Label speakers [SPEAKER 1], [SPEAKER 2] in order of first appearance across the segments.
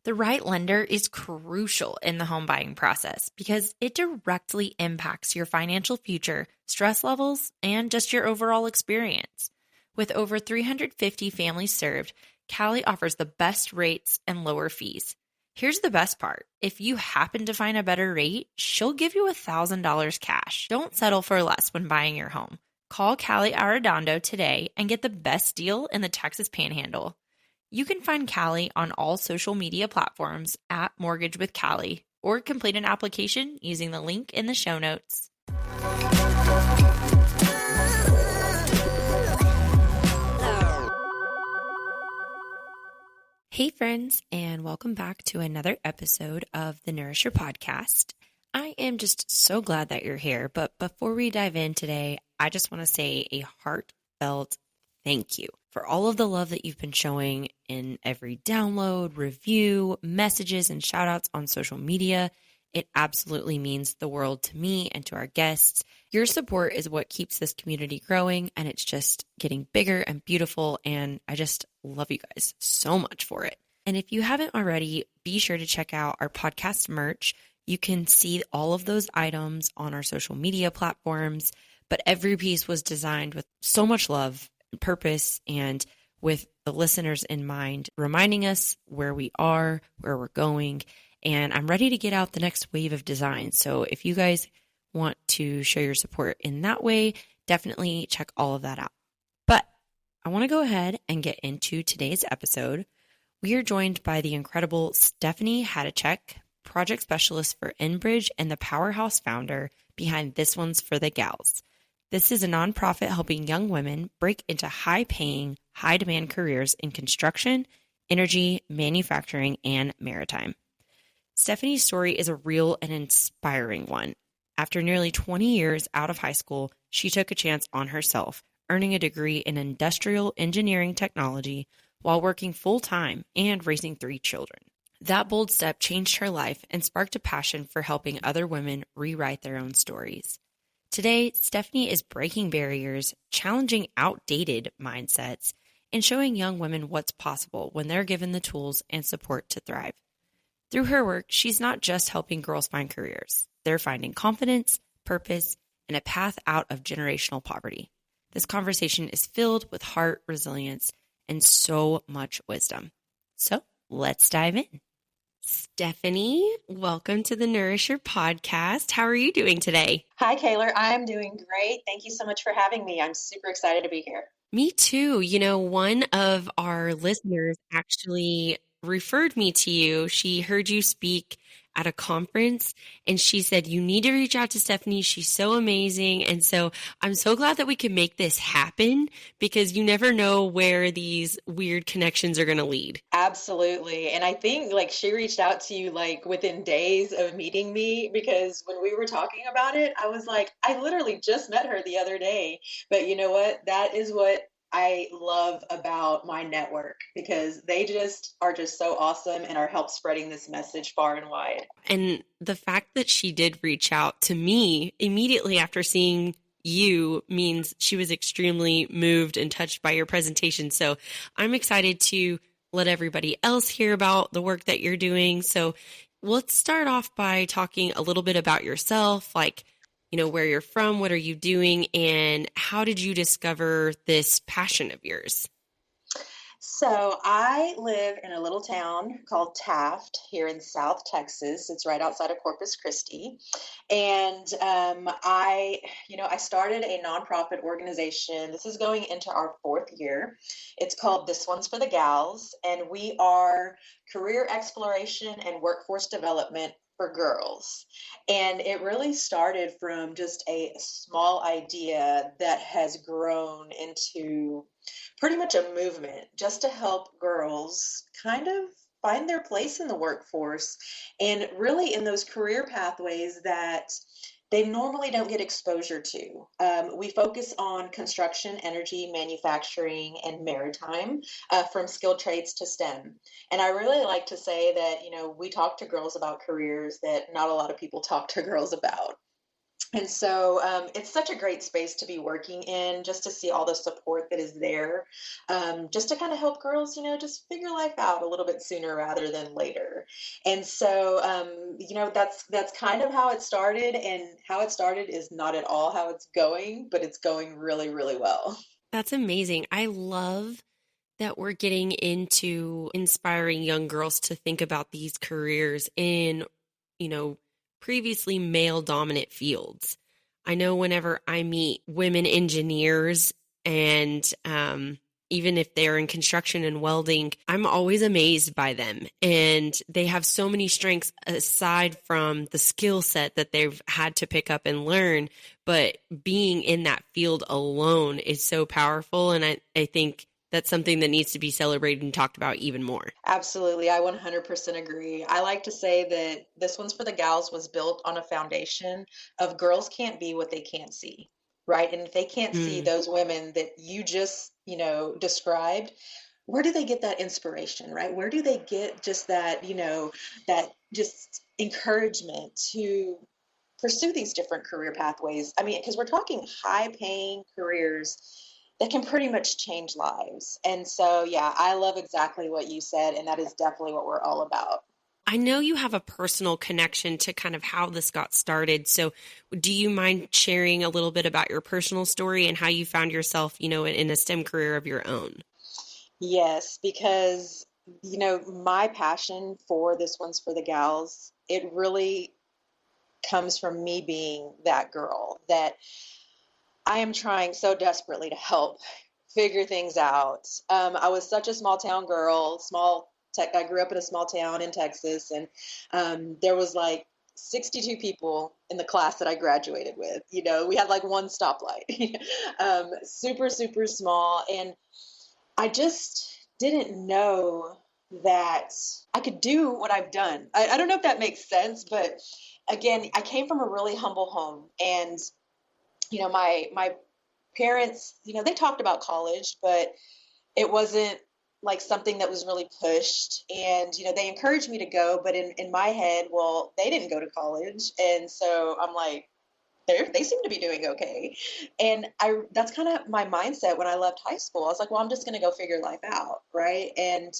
[SPEAKER 1] The right lender is crucial in the home buying process because it directly impacts your financial future, stress levels, and just your overall experience. With over 350 families served, Callie offers the best rates and lower fees. Here's the best part. If you happen to find a better rate, she'll give you $1,000 cash. Don't settle for less when buying your home. Call Callie Arredondo today and get the best deal in the Texas Panhandle. You can find Callie on all social media platforms at Mortgage with Callie or complete an application using the link in the show notes. Hey friends, and welcome back to another episode of the Nourisher podcast. I am just so glad that you're here, but before we dive in today, I just want to say a heartfelt thank you for all of the love that you've been showing in every download, review, messages, and shout outs on social media. It absolutely means the world to me and to our guests. Your support is what keeps this community growing, and it's just getting bigger and beautiful, and I just love you guys so much for it. And if you haven't already, be sure to check out our podcast merch. You can see all of those items on our social media platforms, but every piece was designed with so much love and purpose and with the listeners in mind, reminding us where we are, where we're going, and I'm ready to get out the next wave of designs. So if you guys want to show your support in that way, definitely check all of that out. But I want to go ahead and get into today's episode. We are joined by the incredible Stephanie Hajducek, project specialist for Enbridge and the powerhouse founder behind This One's for the Gals. This is a nonprofit helping young women break into high-paying, high-demand careers in construction, energy, manufacturing, and maritime. Stephanie's story is a real and inspiring one. After nearly 20 years out of high school, she took a chance on herself, earning a degree in industrial engineering technology while working full-time and raising 3 children. That bold step changed her life and sparked a passion for helping other women rewrite their own stories. Today, Stephanie is breaking barriers, challenging outdated mindsets, and showing young women what's possible when they're given the tools and support to thrive. Through her work, she's not just helping girls find careers. They're finding confidence, purpose, and a path out of generational poverty. This conversation is filled with heart, resilience, and so much wisdom. So let's dive in. Stephanie, welcome to the Nourisher podcast. How are you doing today?
[SPEAKER 2] Hi, Kaylor. I'm doing great. Thank you so much for having me. I'm super excited to be here.
[SPEAKER 1] Me too. You know, one of our listeners actually referred me to you. She heard you speak at a conference and she said, you need to reach out to Stephanie. She's so amazing. And so I'm so glad that we can make this happen because you never know where these weird connections are going to lead.
[SPEAKER 2] Absolutely. And I think she reached out to you within days of meeting me because when we were talking about it, I was like, I literally just met her the other day. But you know what? That is what I love about my network because they just are just so awesome and are help spreading this message far and wide.
[SPEAKER 1] And the fact that she did reach out to me immediately after seeing you means she was extremely moved and touched by your presentation. So I'm excited to let everybody else hear about the work that you're doing. So let's start off by talking a little bit about yourself, where you're from, what are you doing, and how did you discover this passion of yours?
[SPEAKER 2] So I live in a little town called Taft here in South Texas. It's right outside of Corpus Christi. And I started a nonprofit organization. This is going into our 4th year. It's called This One's for the Gals. And we are career exploration and workforce development for girls. And it really started from just a small idea that has grown into pretty much a movement just to help girls kind of find their place in the workforce and really in those career pathways that they normally don't get exposure to. We focus on construction, energy, manufacturing, and maritime, from skilled trades to STEM. And I really like to say that, we talk to girls about careers that not a lot of people talk to girls about. And so it's such a great space to be working in, just to see all the support that is there, just to kind of help girls, just figure life out a little bit sooner rather than later. And so, that's kind of how it started. And how it started is not at all how it's going, but it's going really, really well.
[SPEAKER 1] That's amazing. I love that we're getting into inspiring young girls to think about these careers in, you know, previously male dominant fields. I know whenever I meet women engineers and even if they're in construction and welding, I'm always amazed by them. And they have so many strengths aside from the skill set that they've had to pick up and learn. But being in that field alone is so powerful. And I think that's something that needs to be celebrated and talked about even more.
[SPEAKER 2] Absolutely. I 100% agree. I like to say that This One's for the Gals was built on a foundation of girls can't be what they can't see, right? And if they can't see
[SPEAKER 1] Mm.
[SPEAKER 2] those women that you just, described, where do they get that inspiration, right? Where do they get just that, that just encouragement to pursue these different career pathways? I mean, because we're talking high paying careers that can pretty much change lives. And so, yeah, I love exactly what you said. And that is definitely what we're all about.
[SPEAKER 1] I know you have a personal connection to kind of how this got started. So, do you mind sharing a little bit about your personal story and how you found yourself, in a STEM career of your own?
[SPEAKER 2] Yes, because, my passion for This One's for the Gals, it really comes from me being that girl that I am trying so desperately to help figure things out. I was such a small town girl, small tech. I grew up in a small town in Texas, and there was like 62 people in the class that I graduated with. We had like one stoplight, super, super small. And I just didn't know that I could do what I've done. I don't know if that makes sense, but again, I came from a really humble home, and my parents, they talked about college, but it wasn't like something that was really pushed. And, they encouraged me to go, but in my head, well, they didn't go to college. And so I'm like, they seem to be doing okay. And that's kind of my mindset when I left high school. I was like, well, I'm just going to go figure life out. Right. And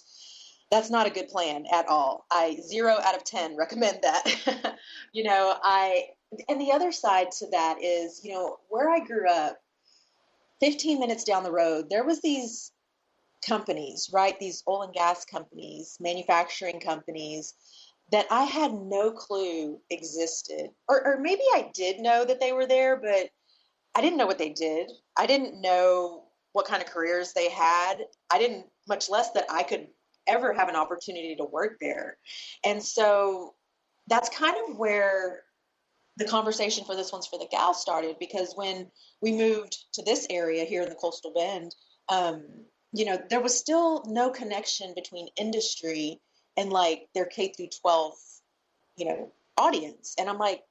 [SPEAKER 2] that's not a good plan at all. I 0 out of 10 recommend that. And the other side to that is, where I grew up, 15 minutes down the road, there was these companies, right? These oil and gas companies, manufacturing companies that I had no clue existed. Or maybe I did know that they were there, but I didn't know what they did. I didn't know what kind of careers they had. I didn't, much less that I could ever have an opportunity to work there. And so that's kind of where the conversation for This One's for the Gal started, because when we moved to this area here in the Coastal Bend, um, there was still no connection between industry and like their K through 12, audience. And I'm like,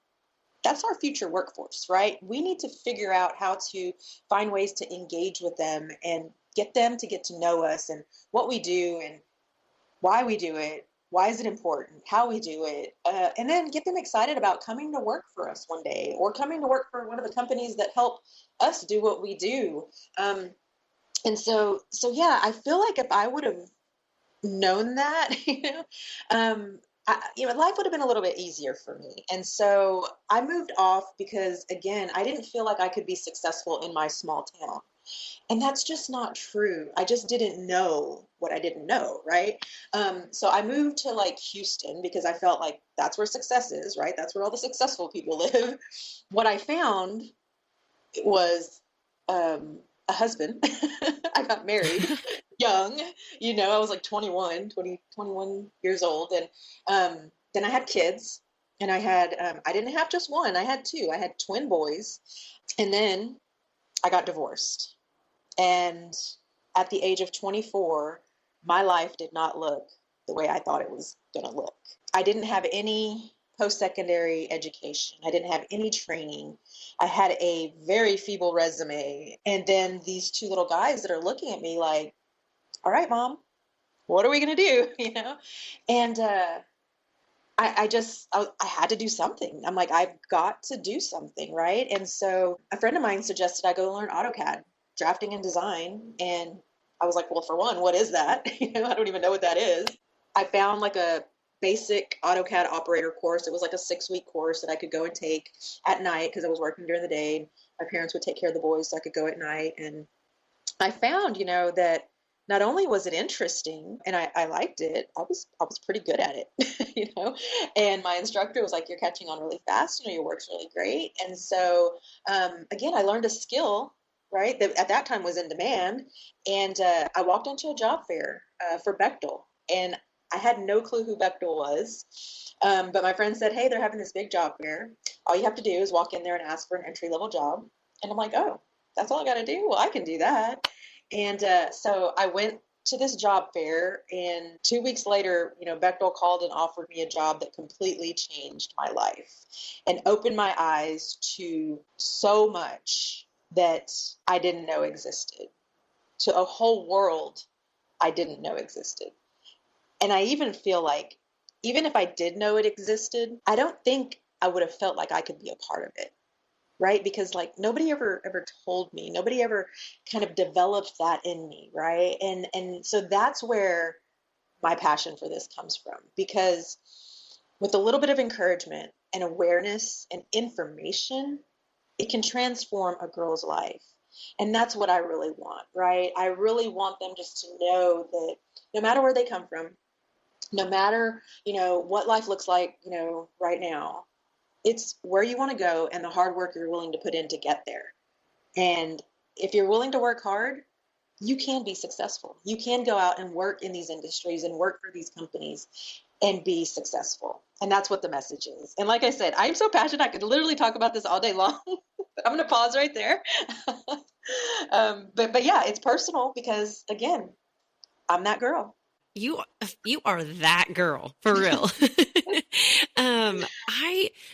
[SPEAKER 2] that's our future workforce, right? We need to figure out how to find ways to engage with them and get them to get to know us and what we do and why we do it, why is it important, how we do it, and then get them excited about coming to work for us one day or coming to work for one of the companies that help us do what we do. And so yeah, I feel like if I would have known that, life would have been a little bit easier for me. And so I moved off because, again, I didn't feel like I could be successful in my small town. And that's just not true. I just didn't know what I didn't know, right? So I moved to like Houston because I felt like that's where success is, right? That's where all the successful people live. What I found was a husband. I got married young, I was like 21 years old. And then I had kids, and I didn't have just one, I had two. I had twin boys. And then I got divorced. And at the age of 24, my life did not look the way I thought it was going to look. I didn't have any post-secondary education. I didn't have any training. I had a very feeble resume. And then these two little guys that are looking at me like, all right, mom, what are we going to do? And I had to do something. I'm like, I've got to do something, right? And so a friend of mine suggested I go learn AutoCAD, drafting and design. And I was like, well, for one, what is that? I don't even know what that is. I found like a basic AutoCAD operator course. It was like a 6-week course that I could go and take at night because I was working during the day. My parents would take care of the boys, so I could go at night. And I found, that not only was it interesting and I liked it, I was pretty good at it, And my instructor was like, "You're catching on really fast. Your work's really great." And so, again, I learned a skill, right, that at that time was in demand. And I walked into a job fair for Bechtel, and I had no clue who Bechtel was. But my friend said, "Hey, they're having this big job fair. All you have to do is walk in there and ask for an entry level job." And I'm like, "Oh, that's all I got to do? Well, I can do that." And so I went to this job fair, and 2 weeks later, Bechtel called and offered me a job that completely changed my life and opened my eyes to so much that I didn't know existed, to a whole world I didn't know existed. And I even feel like, even if I did know it existed, I don't think I would have felt like I could be a part of it, right? Because like nobody ever told me, nobody ever kind of developed that in me, right? And so that's where my passion for this comes from, because with a little bit of encouragement and awareness and information, it can transform a girl's life. And that's what I really want, right? I really want them just to know that no matter where they come from, no matter, what life looks like, right now, it's where you want to go and the hard work you're willing to put in to get there. And if you're willing to work hard, you can be successful. You can go out and work in these industries and work for these companies and be successful. And that's what the message is. And like I said, I'm so passionate. I could literally talk about this all day long. But I'm going to pause right there. But yeah, it's personal because, again, I'm that girl.
[SPEAKER 1] You are that girl for real.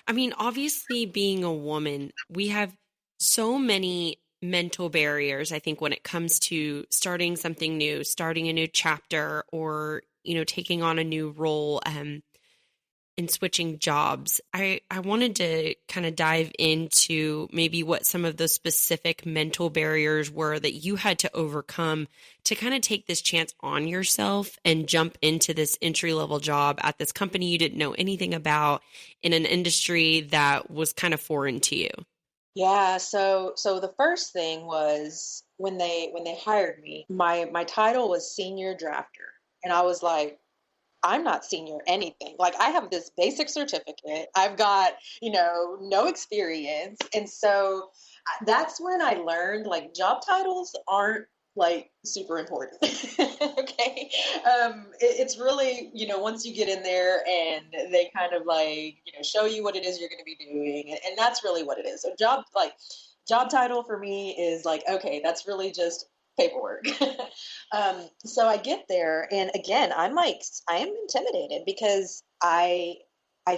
[SPEAKER 1] I mean, obviously being a woman, we have so many mental barriers, I think, when it comes to starting something new, starting a new chapter, or, taking on a new role. And switching jobs, I wanted to kind of dive into maybe what some of those specific mental barriers were that you had to overcome to kind of take this chance on yourself and jump into this entry level job at this company you didn't know anything about in an industry that was kind of foreign to you.
[SPEAKER 2] Yeah, so the first thing was when they hired me, my title was senior drafter. And I was like, I'm not senior anything. Like, I have this basic certificate. I've got, no experience. And so that's when I learned like job titles aren't like super important. Okay. It's really, once you get in there and they kind of like, show you what it is you're going to be doing. And that's really what it is. So job title for me is like, okay, that's really just paperwork. So I get there, and again, I am intimidated because I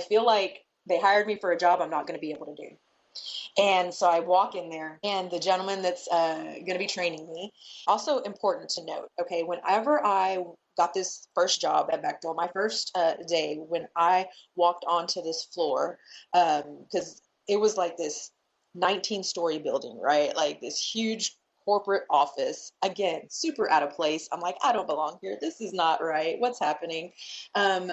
[SPEAKER 2] feel like they hired me for a job I'm not going to be able to do. And so I walk in there, and the gentleman that's going to be training me, also important to note, okay, whenever I got this first job at Bechtel, my first day, when I walked onto this floor, because it was like this 19-story building, right? Like this huge corporate office. Again, super out of place. I'm like, I don't belong here. This is not right. What's happening? Um,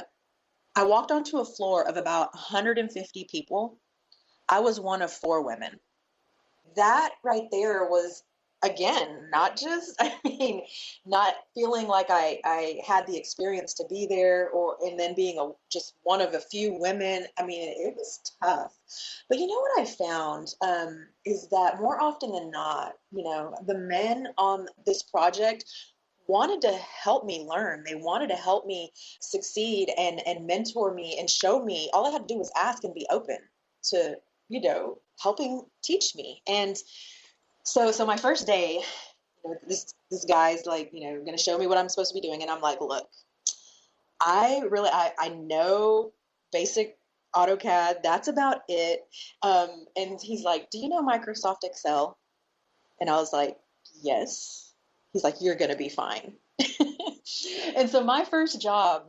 [SPEAKER 2] I walked onto a floor of about 150 people. I was one of 4 women. That right there was, again, not just, not feeling like I had the experience to be there, and then being just one of a few women. It was tough. But you know what I found, is that more often than not, the men on this project wanted to help me learn. They wanted to help me succeed and mentor me and show me. All I had to do was ask and be open to, helping teach me. And so my first day, this guy's like, going to show me what I'm supposed to be doing. And I'm like, look, I know basic AutoCAD. That's about it. And he's like, do you know Microsoft Excel? And I was like, yes. He's like, you're going to be fine. And so my first job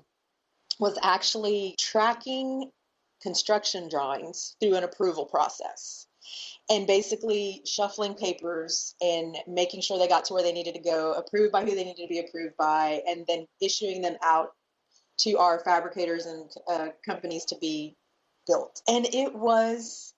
[SPEAKER 2] was actually tracking construction drawings through an approval process and basically shuffling papers and making sure they got to where they needed to go, approved by who they needed to be approved by, and then issuing them out to our fabricators and companies to be built. And it was,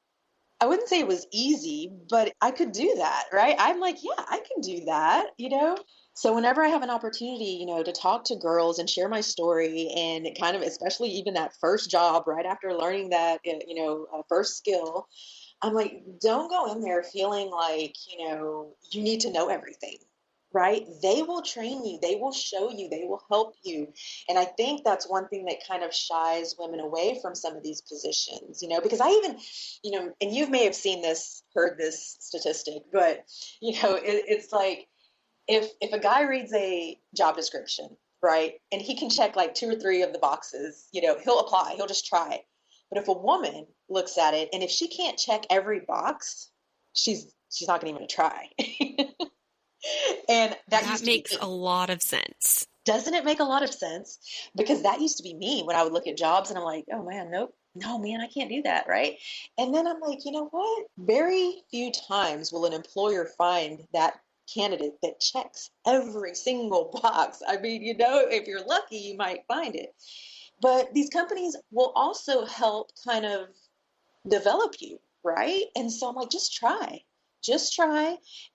[SPEAKER 2] I wouldn't say it was easy, but I could do that, right? I'm like, yeah, I can do that, you know? So whenever I have an opportunity, to talk to girls and share my story and kind of, especially even that first job right after learning that, first skill, I'm like, don't go in there feeling like, you need to know everything, right? They will train you, they will show you, they will help you. And I think that's one thing that kind of shies women away from some of these positions, because I even, and you may have seen this, heard this statistic, but, it's like if a guy reads a job description, right, and he can check like two or three of the boxes, he'll apply, he'll just try. But if a woman looks at it and if she can't check every box, she's not going to even try. And that
[SPEAKER 1] That
[SPEAKER 2] used to be
[SPEAKER 1] makes
[SPEAKER 2] me.
[SPEAKER 1] a lot of sense.
[SPEAKER 2] Doesn't it make a lot of sense? Because that used to be me when I would look at jobs and I'm like, oh man, nope, no, man, I can't do that, right? And then I'm like, you know what? Very few times will an employer find that candidate that checks every single box. I mean, if you're lucky, you might find it. But these companies will also help kind of develop you, right? And so I'm like, just try.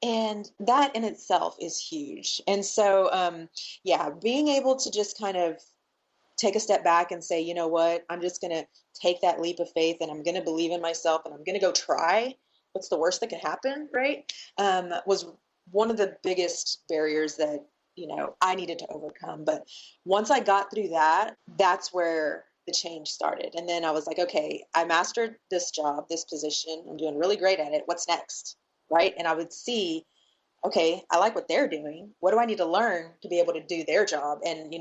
[SPEAKER 2] And that in itself is huge. And so, yeah, being able to just kind of take a step back and say, you know what, I'm just going to take that leap of faith and I'm going to believe in myself and I'm going to go try. What's the worst that could happen, right? Was one of the biggest barriers that, I needed to overcome. But once I got through that, that's where the change started. And then I was like, okay, I mastered this job, this position. I'm doing really great at it. What's next? Right. And I would see, okay, I like what they're doing. What do I need to learn to be able to do their job and,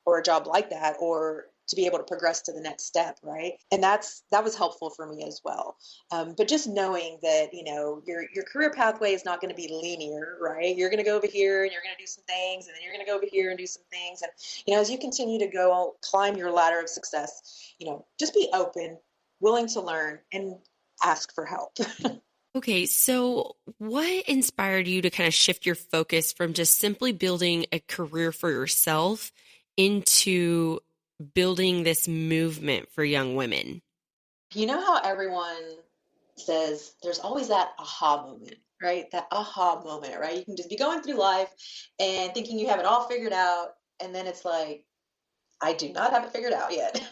[SPEAKER 2] or a job like that, or to be able to progress to the next step, right? And that was helpful for me as well. But just knowing that, your career pathway is not going to be linear, right? You're going to go over here and you're going to do some things, and then you're going to go over here and do some things. And, as you continue to go climb your ladder of success, just be open, willing to learn, and ask for help.
[SPEAKER 1] Okay, so what inspired you to kind of shift your focus from just simply building a career for yourself into building this movement for young women?
[SPEAKER 2] You know how everyone says there's always that aha moment, right? That aha moment, right? You can just be going through life and thinking you have it all figured out, and then it's like, I do not have it figured out yet.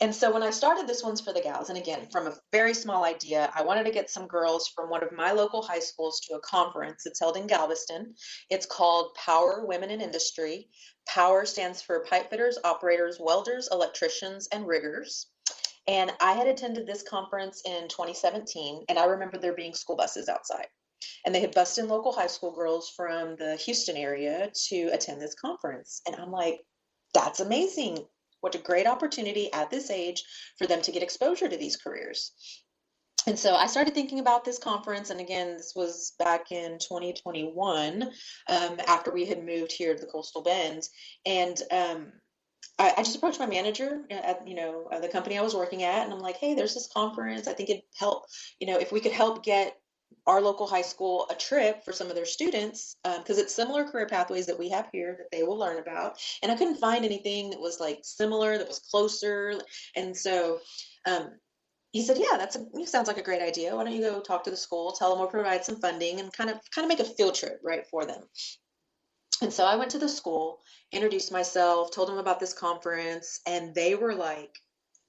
[SPEAKER 2] And so when I started This One's for the Gals, and again, from a very small idea, I wanted to get some girls from one of my local high schools to a conference. It's held in Galveston. It's called Power Women in Industry. Power stands for pipe fitters, operators, welders, electricians, and riggers. And I had attended this conference in 2017, and I remember there being school buses outside. And they had bused in local high school girls from the Houston area to attend this conference. And I'm like, that's amazing. What a great opportunity at this age for them to get exposure to these careers. And so I started thinking about this conference. And again, this was back in 2021, after we had moved here to the Coastal Bend. And I just approached my manager at the company I was working at, and I'm like, hey, there's this conference. I think it'd help, if we could help get our local high school a trip for some of their students, because it's similar career pathways that we have here that they will learn about. And I couldn't find anything that was like similar, that was closer. And so um, he said, yeah, it sounds like a great idea. Why don't you go talk to the school, tell them we'll provide some funding, and kind of make a field trip, right, for them. And so I went to the school, introduced myself, told them about this conference, and they were like,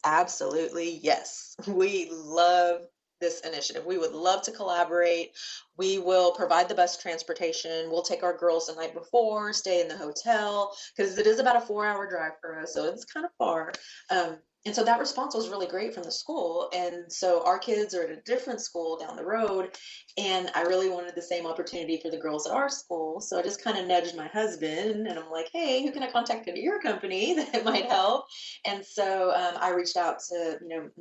[SPEAKER 2] absolutely, yes, we love this initiative. We would love to collaborate. We will provide the bus transportation. We'll take our girls the night before, stay in the hotel, because it is about a 4-hour drive for us, so it's kind of far. And so that response was really great from the school. And so our kids are at a different school down the road, and I really wanted the same opportunity for the girls at our school. So I just kind of nudged my husband and I'm like, hey, who can I contact at your company that might help? And so I reached out to,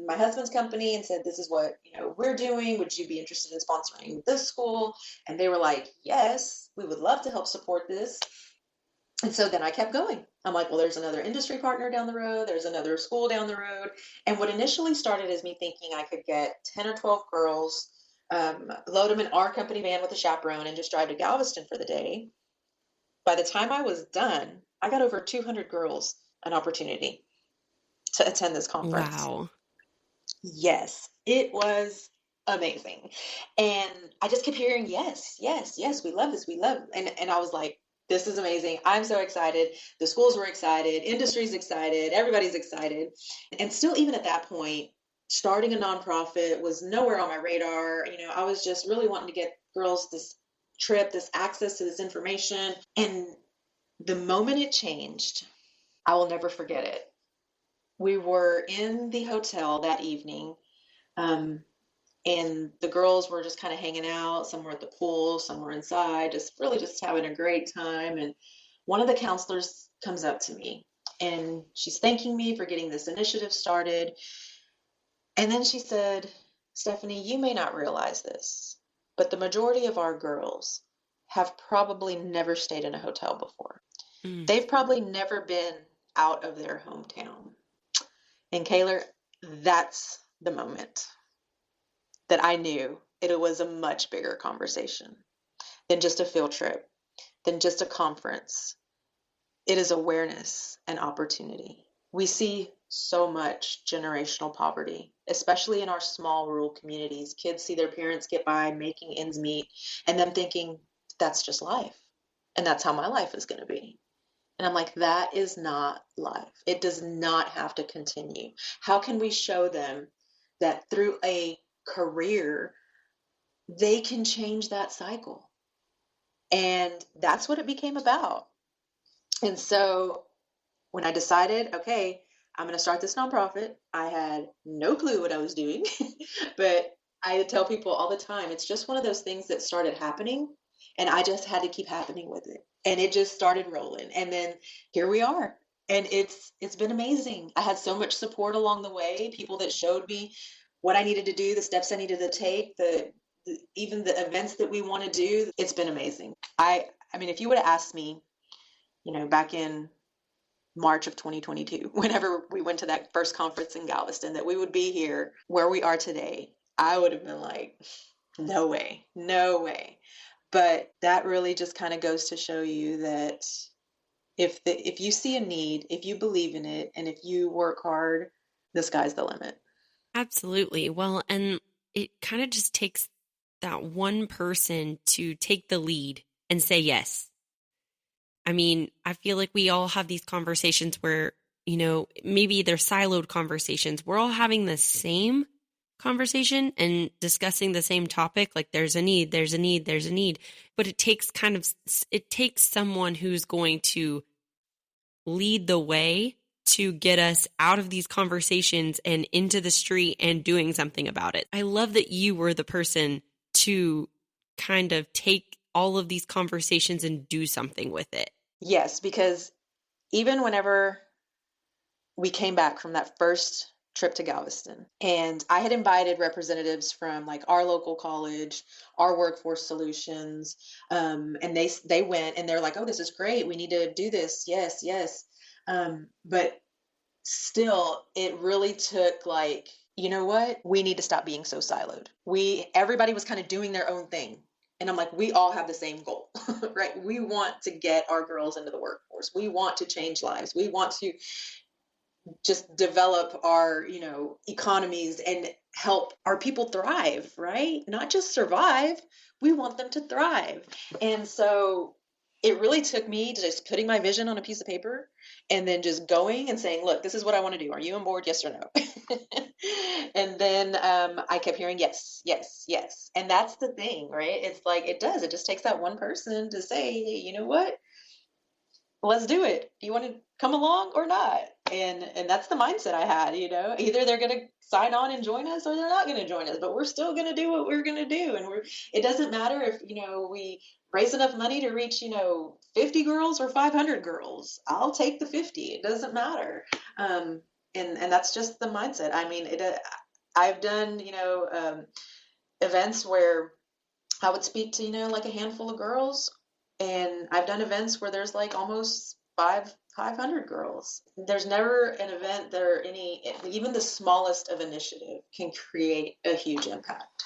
[SPEAKER 2] my husband's company and said, this is what, we're doing. Would you be interested in sponsoring this school? And they were like, yes, we would love to help support this. And so then I kept going. I'm like, well, there's another industry partner down the road. There's another school down the road. And what initially started as me thinking I could get 10 or 12 girls, load them in our company van with a chaperone and just drive to Galveston for the day. By the time I was done, I got over 200 girls an opportunity to attend this conference.
[SPEAKER 1] Wow.
[SPEAKER 2] Yes, it was amazing. And I just kept hearing, yes, yes, yes, we love this, we love, and I was like, this is amazing. I'm so excited. The schools were excited, industry's excited, everybody's excited. And still, even at that point, starting a nonprofit was nowhere on my radar. I was just really wanting to get girls this trip, this access to this information. And the moment it changed, I will never forget it. We were in the hotel that evening, um, and the girls were just kind of hanging out. Some were at the pool, some were inside, just really just having a great time. And one of the counselors comes up to me and she's thanking me for getting this initiative started. And then she said, Stephanie, you may not realize this, but the majority of our girls have probably never stayed in a hotel before.
[SPEAKER 1] Mm.
[SPEAKER 2] They've probably never been out of their hometown. And Kaylor, that's the moment that I knew it was a much bigger conversation than just a field trip, than just a conference. It is awareness and opportunity. We see so much generational poverty, especially in our small rural communities. Kids see their parents get by making ends meet and them thinking that's just life. And that's how my life is going to be. And I'm like, that is not life. It does not have to continue. How can we show them that through a career, they can change that cycle? And that's what it became about. And so when I decided, okay, I'm going to start this nonprofit, I had no clue what I was doing, but I tell people all the time, it's just one of those things that started happening, and I just had to keep happening with it. And it just started rolling. And then here we are. And it's been amazing. I had so much support along the way, people that showed me what I needed to do, the steps I needed to take, even the events that we want to do. It's been amazing. I mean, if you would have asked me, back in March of 2022, whenever we went to that first conference in Galveston, that we would be here where we are today, I would have been like, no way, no way. But that really just kind of goes to show you that if you see a need, if you believe in it, and if you work hard, the sky's the limit.
[SPEAKER 1] Absolutely. Well, and it kind of just takes that one person to take the lead and say yes. I mean, I feel like we all have these conversations where, maybe they're siloed conversations. We're all having the same conversation and discussing the same topic. Like there's a need, there's a need, there's a need. But it takes someone who's going to lead the way to get us out of these conversations and into the street and doing something about it. I love that you were the person to kind of take all of these conversations and do something with it.
[SPEAKER 2] Yes, because even whenever we came back from that first trip to Galveston, and I had invited representatives from like our local college, our workforce solutions, and they went and they're like, oh, this is great. We need to do this. Yes, yes. But still, it really took like, you know what? We need to stop being so siloed. Everybody was kind of doing their own thing. And I'm like, we all have the same goal, right? We want to get our girls into the workforce. We want to change lives. We want to just develop our, economies and help our people thrive, right? Not just survive. We want them to thrive. And so it really took me to just putting my vision on a piece of paper and then just going and saying, look, this is what I want to do. Are you on board? Yes or no? And then I kept hearing yes, yes, yes. And that's the thing, right? It's like it just takes that one person to say, hey, you know what? Let's do it. Do you want to come along or not? And that's the mindset I had, either they're going to sign on and join us or they're not going to join us, but we're still going to do what we're going to do. And it doesn't matter if, we raise enough money to reach, 50 girls or 500 girls. I'll take the 50. It doesn't matter. And that's just the mindset. I mean, I've done, events where I would speak to, like a handful of girls, And I've done events where there's like almost 500 girls. There's never an event there any, even the smallest of initiative can create a huge impact.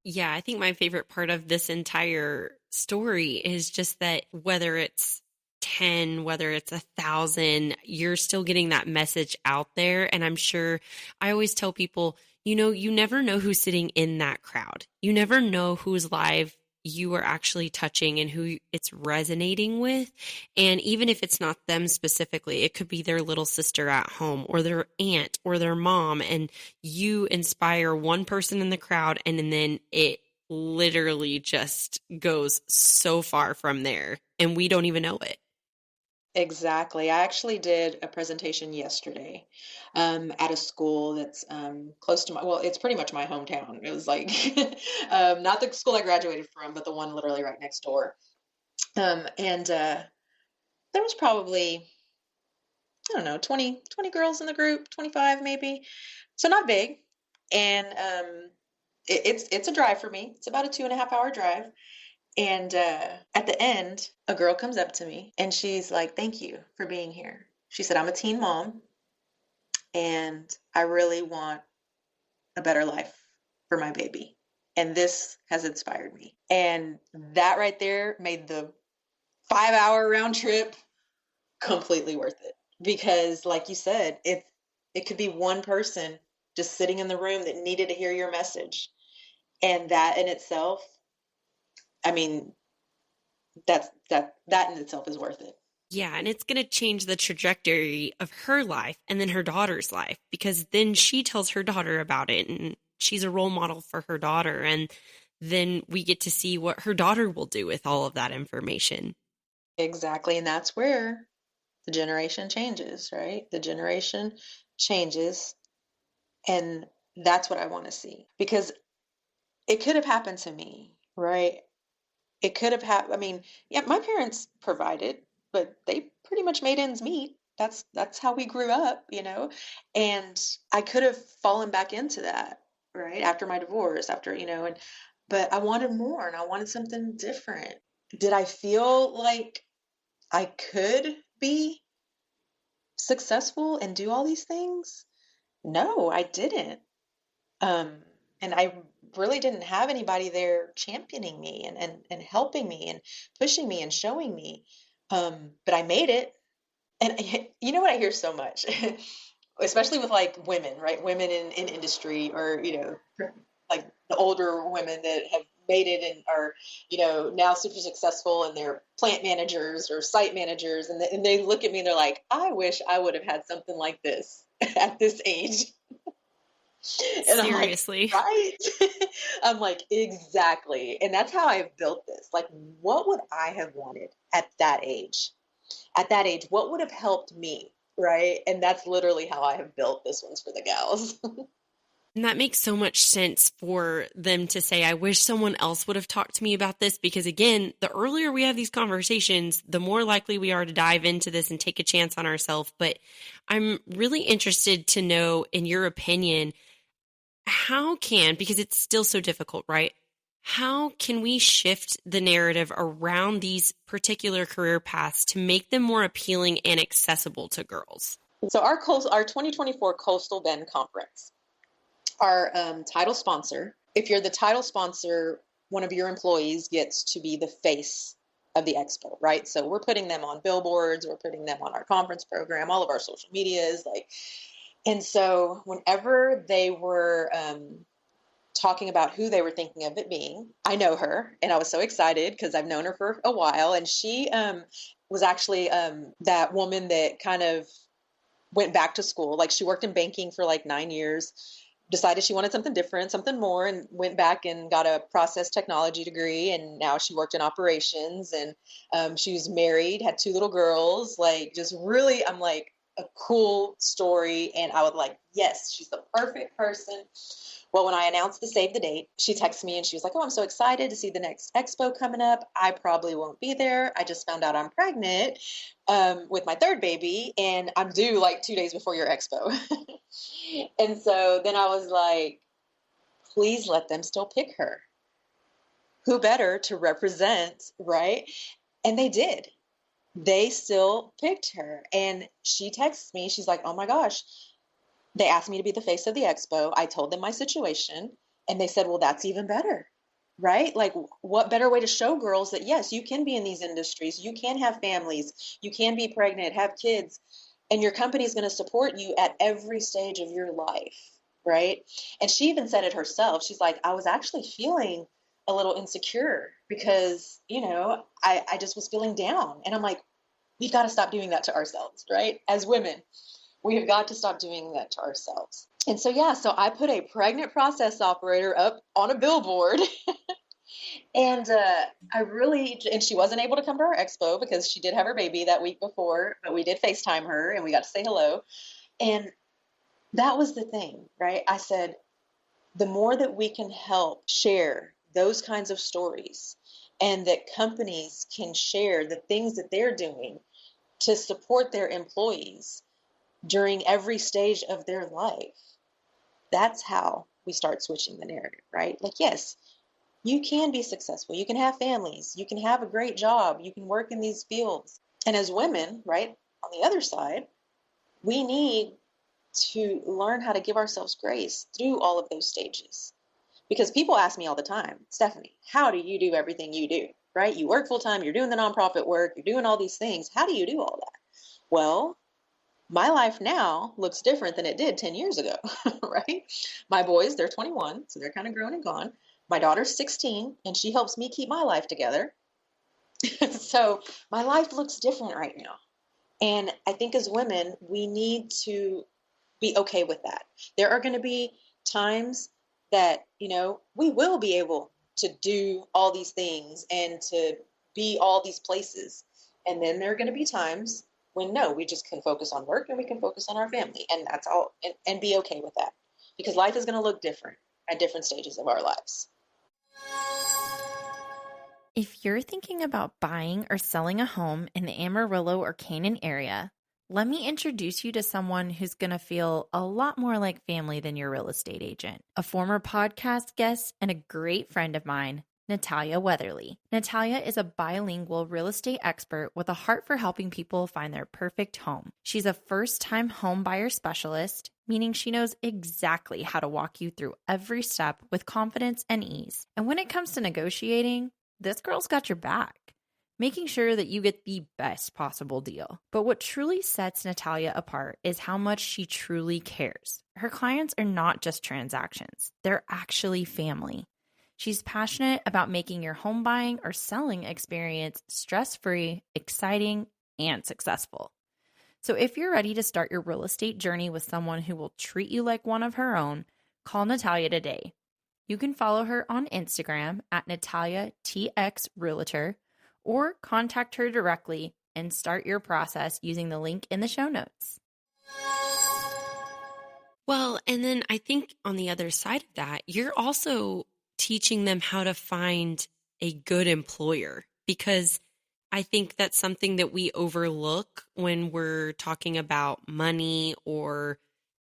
[SPEAKER 1] Yeah, I think my favorite part of this entire story is just that whether it's 10, whether it's 1,000, you're still getting that message out there. And I'm sure I always tell people, you never know who's sitting in that crowd. You never know whose live you are actually touching and who it's resonating with. And even if it's not them specifically, it could be their little sister at home or their aunt or their mom. And you inspire one person in the crowd, and then it literally just goes so far from there, and we don't even know it.
[SPEAKER 2] Exactly. I actually did a presentation yesterday at a school that's close to well, it's pretty much my hometown. It was like not the school I graduated from, but the one literally right next door. And there was probably, I don't know, 20 girls in the group, 25 maybe. So not big. And it's a drive for me. It's about a 2.5 hour drive. And at the end, a girl comes up to me and she's like, "Thank you for being here." She said, "I'm a teen mom and I really want a better life for my baby. And this has inspired me." And that right there made the 5 hour round trip completely worth it. Because, like you said, if it could be one person just sitting in the room that needed to hear your message. And that in itself, I mean, that in itself is worth it.
[SPEAKER 1] Yeah, and it's going to change the trajectory of her life and then her daughter's life, because then she tells her daughter about it and she's a role model for her daughter. And then we get to see what her daughter will do with all of that information.
[SPEAKER 2] Exactly. And that's where the generation changes, right? The generation changes. And that's what I want to see, because it could have happened to me, right? It could have happened. I mean, yeah, my parents provided, but they pretty much made ends meet. That's how we grew up, you know. And I could have fallen back into that, right? After my divorce, after, and but I wanted more and I wanted something different. Did I feel like I could be successful and do all these things? No, I didn't. Um, and I really didn't have anybody there championing me and helping me and pushing me and showing me. But I made it. And you know what I hear so much, especially with like women, right? Women in industry, or, like the older women that have made it and are, now super successful, and they're plant managers or site managers. And they look at me and they're like, "I wish I would have had something like this at this age." And I'm like,
[SPEAKER 1] Seriously.
[SPEAKER 2] right? I'm like, exactly. And that's how I've built this. Like, what would I have wanted at that age? At that age, what would have helped me? Right. And that's literally how I have built this one's for the gals.
[SPEAKER 1] And that makes so much sense for them to say, I wish someone else would have talked to me about this. Because again, the earlier we have these conversations, the more likely we are to dive into this and take a chance on ourselves. But I'm really interested to know, in your opinion, because it's still so difficult, right? How can we shift the narrative around these particular career paths to make them more appealing and accessible to girls?
[SPEAKER 2] So our 2024 Coastal Bend Conference, our title sponsor, if you're the title sponsor, one of your employees gets to be the face of the expo, right? So we're putting them on billboards, we're putting them on our conference program, all of our social medias, like. And so whenever they were talking about who they were thinking of it being, I know her, and I was so excited because I've known her for a while. And she was actually that woman that kind of went back to school. Like, she worked in banking for like 9 years, decided she wanted something different, something more, and went back and got a process technology degree. And now she worked in operations, and she was married, had 2 little girls, like, just really, I'm like, a cool story. And I would like, yes, she's the perfect person. Well, when I announced the save the date, she texted me and she was like, "Oh, I'm so excited to see the next expo coming up. I probably won't be there. I just found out I'm pregnant with my third baby, and I'm due like 2 days before your expo." And so then I was like, please let them still pick her. Who better to represent, right? And they did. They still picked her. And she texts me. She's like, oh my gosh, they asked me to be the face of the expo. I told them my situation, and they said, well, that's even better, right? Like, what better way to show girls that, yes, you can be in these industries, you can have families, you can be pregnant, have kids, and your company is going to support you at every stage of your life, right? And she even said it herself. She's like, I was actually feeling a little insecure because, I just was feeling down. And I'm like, we've got to stop doing that to ourselves, right? As women, we have got to stop doing that to ourselves. And so, yeah, so I put a pregnant process operator up on a billboard. And and she wasn't able to come to our expo because she did have her baby that week before, but we did FaceTime her and we got to say hello. And that was the thing, right? I said, the more that we can help share those kinds of stories and that companies can share the things that they're doing to support their employees during every stage of their life, that's how we start switching the narrative, right? Like, yes, you can be successful. You can have families. You can have a great job. You can work in these fields. And as women, right, on the other side, we need to learn how to give ourselves grace through all of those stages. Because people ask me all the time, Stephanie, how do you do everything you do, right? You work full time, you're doing the nonprofit work, you're doing all these things. How do you do all that? Well, my life now looks different than it did 10 years ago, right? My boys, they're 21, so they're kind of grown and gone. My daughter's 16, and she helps me keep my life together. So my life looks different right now. And I think as women, we need to be okay with that. There are going to be times that, we will be able to do all these things and to be all these places. And then there are going to be times when no, we just can focus on work and we can focus on our family. And that's all, and be okay with that. Because life is going to look different at different stages of our lives.
[SPEAKER 1] If you're thinking about buying or selling a home in the Amarillo or Canaan area, let me introduce you to someone who's going to feel a lot more like family than your real estate agent. A former podcast guest and a great friend of mine, Natalia Weatherly. Natalia is a bilingual real estate expert with a heart for helping people find their perfect home. She's a first-time home buyer specialist, meaning she knows exactly how to walk you through every step with confidence and ease. And when it comes to negotiating, this girl's got your back, making sure that you get the best possible deal. But what truly sets Natalia apart is how much she truly cares. Her clients are not just transactions, they're actually family. She's passionate about making your home buying or selling experience stress-free, exciting, and successful. So if you're ready to start your real estate journey with someone who will treat you like one of her own, call Natalia today. You can follow her on Instagram at NataliaTXRealtor or contact her directly and start your process using the link in the show notes. Well, and then I think on the other side of that, you're also teaching them how to find a good employer, because I think that's something that we overlook when we're talking about money or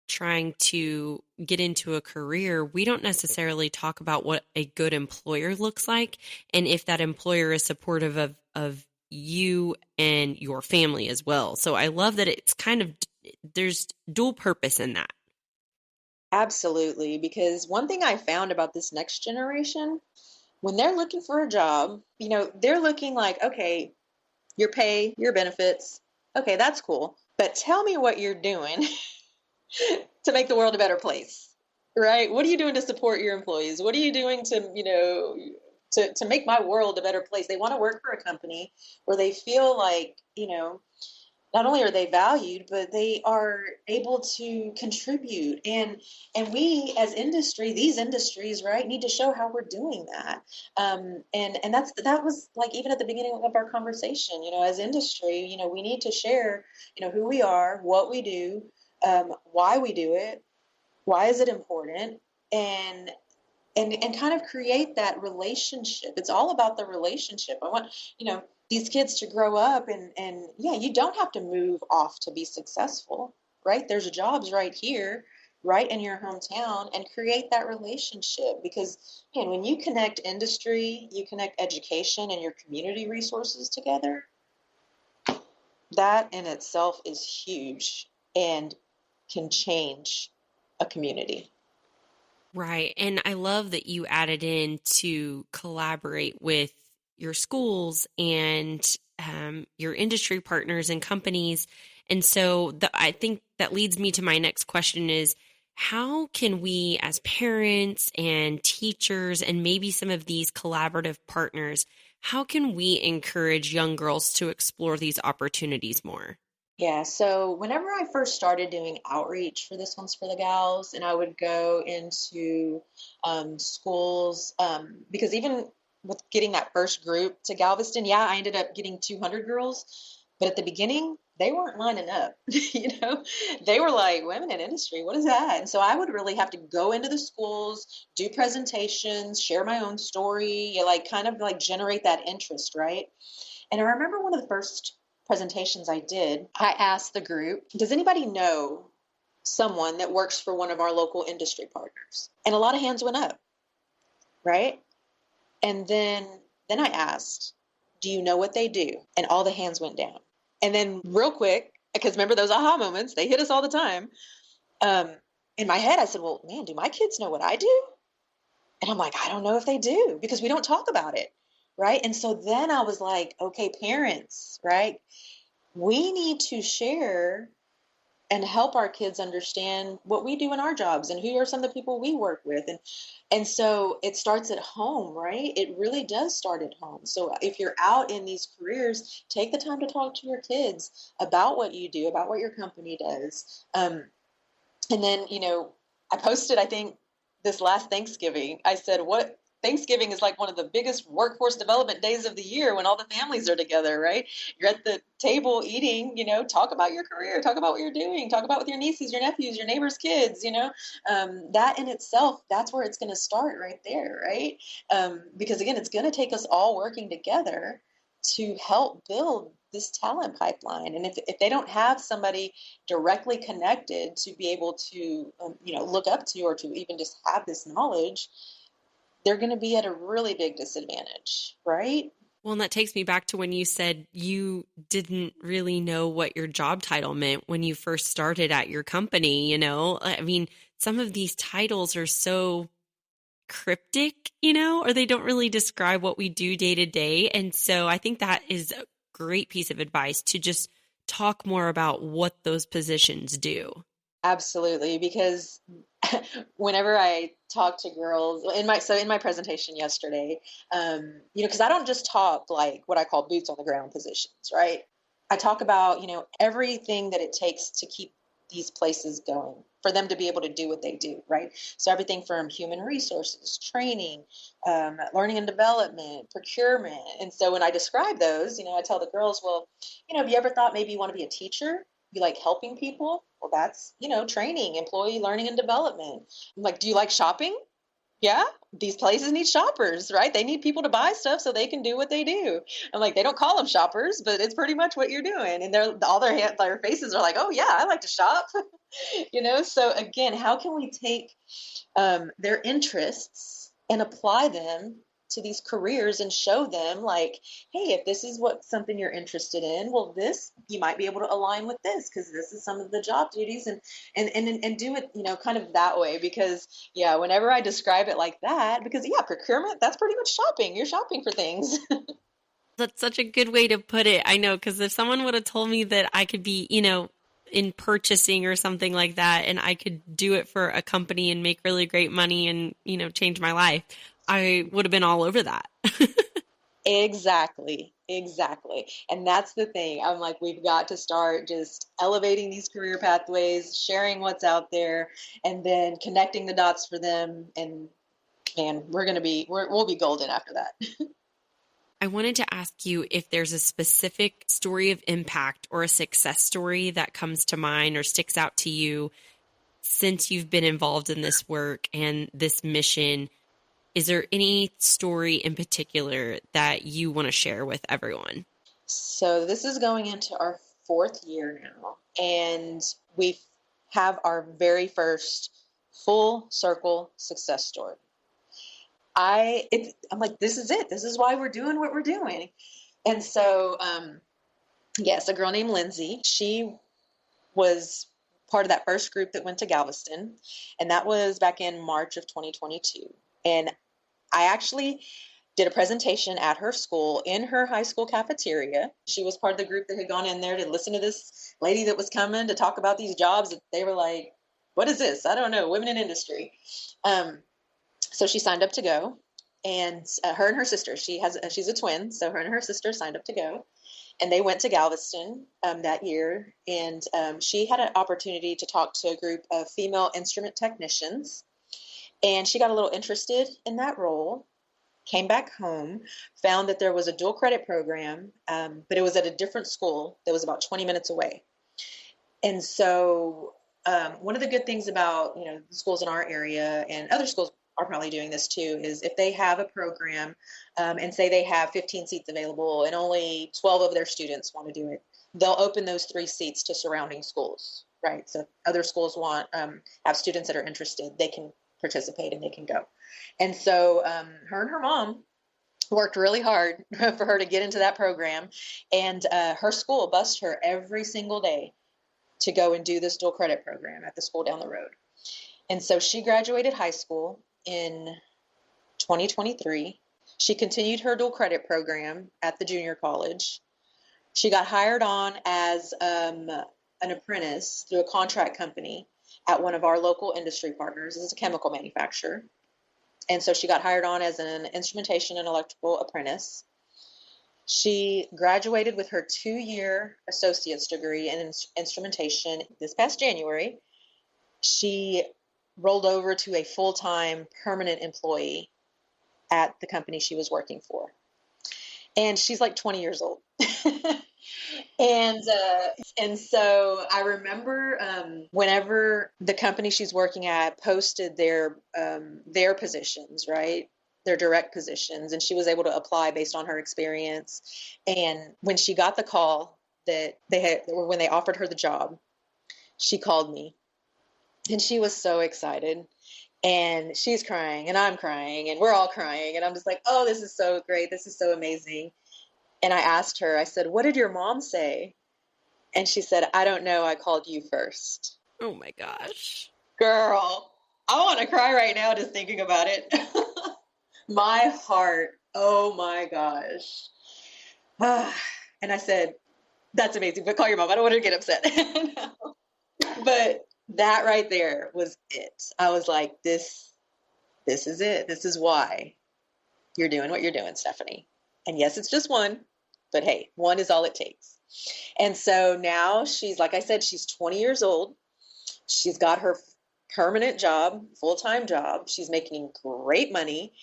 [SPEAKER 1] trying to get into a career. We don't necessarily talk about what a good employer looks like and if that employer is supportive of you and your family as well. So I love that it's kind of, there's dual purpose in that.
[SPEAKER 2] Absolutely. Because one thing I found about this next generation, when they're looking for a job, they're looking like, okay, your pay, your benefits, okay, that's cool. But tell me what you're doing to make the world a better place, right? What are you doing to support your employees? What are you doing to make my world a better place? They want to work for a company where they feel like, not only are they valued, but they are able to contribute. And we as industry, these industries, right, need to show how we're doing that. And that was like even at the beginning of our conversation, as industry, we need to share, who we are, what we do, why we do it, why is it important, and kind of create that relationship. It's all about the relationship. I want, these kids to grow up and yeah, you don't have to move off to be successful, right? There's jobs right here right in your hometown and create that relationship. Because, man, when you connect industry, you connect education and your community resources together, that in itself is huge and can change a community.
[SPEAKER 1] Right. And I love that you added in to collaborate with your schools and your industry partners and companies. And so I think that leads me to my next question is how can we as parents and teachers and maybe some of these collaborative partners, how can we encourage young girls to explore these opportunities more?
[SPEAKER 2] Yeah, so whenever I first started doing outreach for This One's for the Gals, and I would go into schools, because even with getting that first group to Galveston, yeah, I ended up getting 200 girls, but at the beginning, they weren't lining up. They were like, women in industry, what is that? And so I would really have to go into the schools, do presentations, share my own story, like kind of like generate that interest, right? And I remember one of the first presentations I did, I asked the group, does anybody know someone that works for one of our local industry partners? And a lot of hands went up, right? And then I asked, do you know what they do? And all the hands went down. And then real quick, because remember those aha moments, they hit us all the time. Um, in my head, I said, well, man, do my kids know what I do? And I'm like, I don't know if they do because we don't talk about it. Right. And so then I was like, okay, parents, right? We need to share and help our kids understand what we do in our jobs and who are some of the people we work with. And so it starts at home, right? It really does start at home. So if you're out in these careers, take the time to talk to your kids about what you do, about what your company does. And then, I posted, I think, this last Thanksgiving, I said, what Thanksgiving is like one of the biggest workforce development days of the year when all the families are together, right? You're at the table eating, talk about your career, talk about what you're doing, talk about with your nieces, your nephews, your neighbors' kids, that in itself, that's where it's going to start right there, right? Because again, it's going to take us all working together to help build this talent pipeline. And if they don't have somebody directly connected to be able to, look up to or to even just have this knowledge, they're going to be at a really big disadvantage, right?
[SPEAKER 1] Well, and that takes me back to when you said you didn't really know what your job title meant when you first started at your company, I mean, some of these titles are so cryptic, or they don't really describe what we do day to day. And so I think that is a great piece of advice to just talk more about what those positions do.
[SPEAKER 2] Absolutely, because whenever I talk to girls in my presentation yesterday, because I don't just talk like what I call boots on the ground positions, right? I talk about everything that it takes to keep these places going for them to be able to do what they do, right? So everything from human resources, training, learning and development, procurement, and so when I describe those, I tell the girls, well, have you ever thought maybe you want to be a teacher? You like helping people? Well, that's, training, employee learning and development. I'm like, do you like shopping? Yeah, these places need shoppers, right? They need people to buy stuff so they can do what they do. I'm like, they don't call them shoppers, but it's pretty much what you're doing. And their faces are like, oh yeah, I like to shop. So again, how can we take their interests and apply them to these careers and show them like, hey, if this is what something you're interested in, well, this you might be able to align with this because this is some of the job duties and do it, kind of that way. Because yeah, whenever I describe it like that, because yeah, procurement, that's pretty much shopping. You're shopping for things.
[SPEAKER 1] That's such a good way to put it. I know, because if someone would have told me that I could be, in purchasing or something like that, and I could do it for a company and make really great money and, change my life, I would have been all over that.
[SPEAKER 2] Exactly. Exactly. And that's the thing. I'm like, we've got to start just elevating these career pathways, sharing what's out there, and then connecting the dots for them. And man, we'll be golden after that.
[SPEAKER 1] I wanted to ask you if there's a specific story of impact or a success story that comes to mind or sticks out to you since you've been involved in this work and this mission. Is there any story in particular that you want to share with everyone?
[SPEAKER 2] So this is going into our fourth year now, and we've have our very first full circle success story. I'm like, this is it. This is why we're doing what we're doing. And so, yes, a girl named Lindsay, she was part of that first group that went to Galveston. And that was back in March of 2022. And I actually did a presentation at her school in her high school cafeteria. She was part of the group that had gone in there to listen to this lady that was coming to talk about these jobs. They were like, what is this? I don't know, women in industry. So she signed up to go, and her and her sister, she's a twin, so her and her sister signed up to go, and they went to Galveston that year, and she had an opportunity to talk to a group of female instrument technicians, and she got a little interested in that role, came back home, found that there was a dual credit program, but it was at a different school that was about 20 minutes away. And so one of the good things about, the schools in our area, and other schools are probably doing this too, is if they have a program and say they have 15 seats available and only 12 of their students want to do it, they'll open those 3 seats to surrounding schools, right? So if other schools have students that are interested, they can participate and they can go. And so her and her mom worked really hard for her to get into that program, and her school bused her every single day to go and do this dual credit program at the school down the road. And so she graduated high school in 2023. She continued her dual credit program at the junior college. She got hired on as an apprentice through a contract company at one of our local industry partners. This is a chemical manufacturer. And so she got hired on as an instrumentation and electrical apprentice. She graduated with her 2-year associate's degree in instrumentation this past January. She rolled over to a full-time permanent employee at the company she was working for. And she's like 20 years old. And so I remember whenever the company she's working at posted their positions, right? Their direct positions, and she was able to apply based on her experience. And when she got the call that when they offered her the job, she called me, and she was so excited. And she's crying, and I'm crying, and we're all crying. And I'm just like, oh, this is so great. This is so amazing. And I asked her, I said, what did your mom say? And she said, I don't know. I called you first.
[SPEAKER 1] Oh my gosh.
[SPEAKER 2] Girl, I want to cry right now just thinking about it. My heart. Oh my gosh. And I said, that's amazing, but call your mom. I don't want her to get upset. No. But that right there was it. I was like, this is it. This is why you're doing what you're doing, Stephanie. And yes, it's just one, but hey, one is all it takes. And so now she's, like I said, she's 20 years old. She's got her permanent job, full-time job. She's making great money.